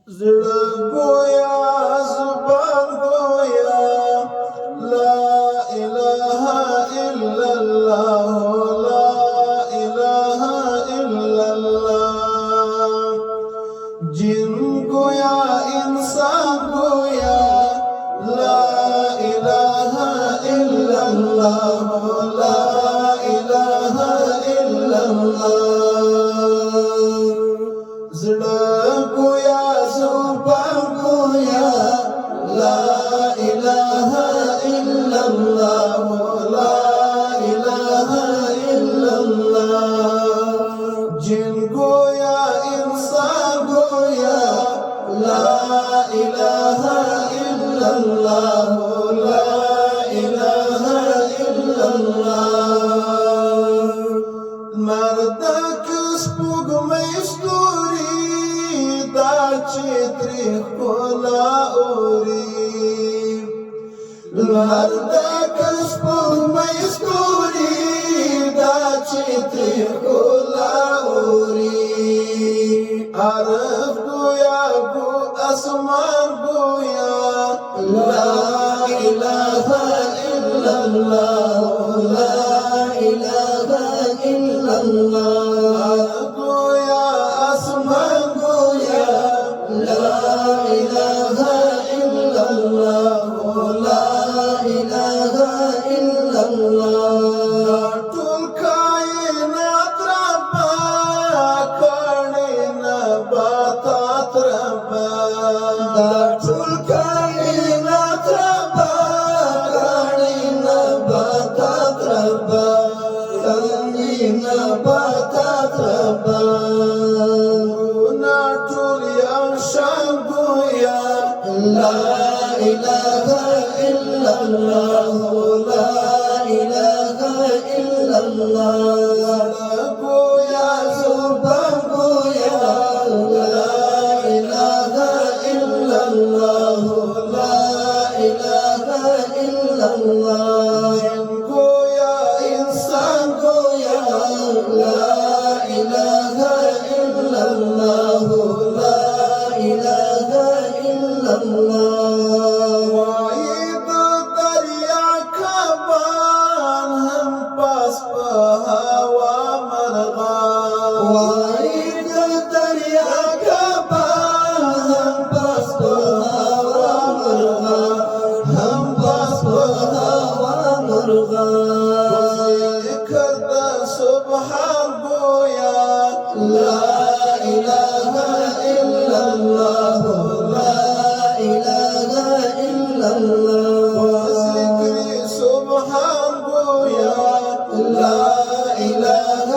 زړه گویا زبان گویا لا اله الا الله لا اله الا الله جن گویا انسان گویا لا اله الا الله لا اله الا الله زړه گویا زبان گویا لا اله الا الله لا اله الا الله جن گویا انسان گویا لا اله الا الله لا اله الا الله مرد سپوږمۍ ستوري دا چې ترې ښکلا اوري لمر د سپوږمۍ ستوري دا چې ترې ښکلا اوري عرب گویا گو اسمان گویا لا اله الا الله لا اله الا الله گویا اسمان گویا لا اله الا الله لا اله الا الله ټول کائنات ربا کړي نباتات ربا دا ټول کائنات ربا کړي نباتات ربا کړي نباتات ربا ټول یو شان گویا لا اله الا الله لا اله الا الله گویا زبان گویا لا اله الا الله لا اله الا الله گویا انسان گویا لا اله الا الله لا اله الا الله وعید دریا کبان هم پاس په هوا مرغان وعید دریا کبان هم پاس په هوا مرغان هم پاس په هوا مرغان ذکر د سبحان گویا لا اله الا الله لا اله الا الله ذکر سبحان گویا لا اله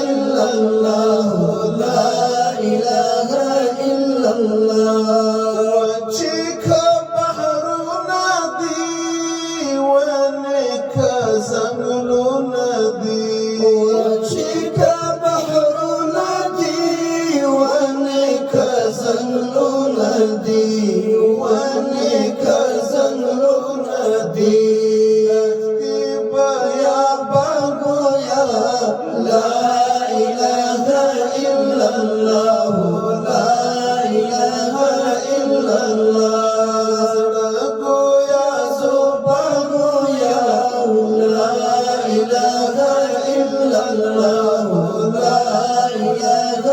الا الله لا اله الا الله وجهك بحرنا دي ونك زملنا دي وجهك بحرنا دي ونك زملنا دي ونك زملنا دي يا بابا لا اله الا الله لا اله الا الله گویا زبان گویا لا اله الا الله لا اله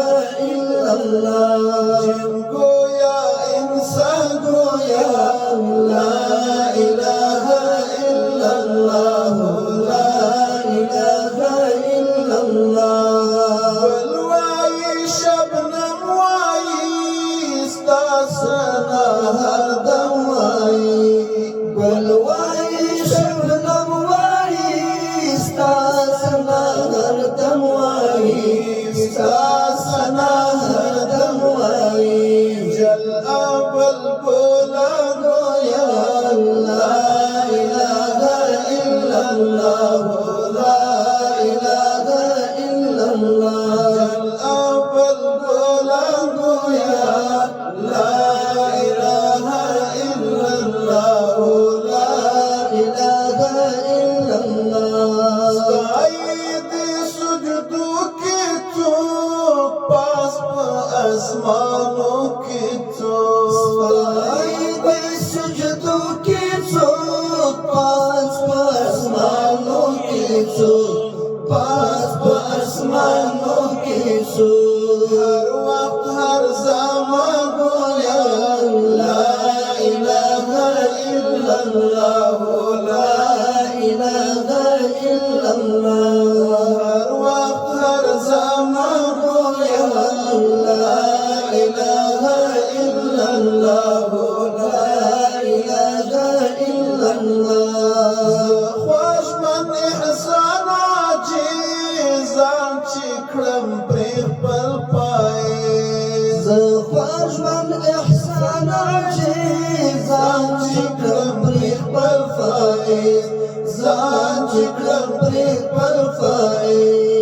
الا الله جن گویا انسان گویا لا اله الا الله لا اله الا الله والوای شبنم وای استاسنا هر دم وای والوای شبنم وای استاسنا هر دم وای استاسنا هر دم وای جل ابل بولا گویا لا اله الا الله لا اله الا الله جل ابل بولا گویا لا اله الا الله لا اله الا الله سعيد سجدو کی تو پاس اسمانوں کی تو احسان عجیب ځان چې کړم پرې خپل فائز ځان چې کړم پرې خپل فائز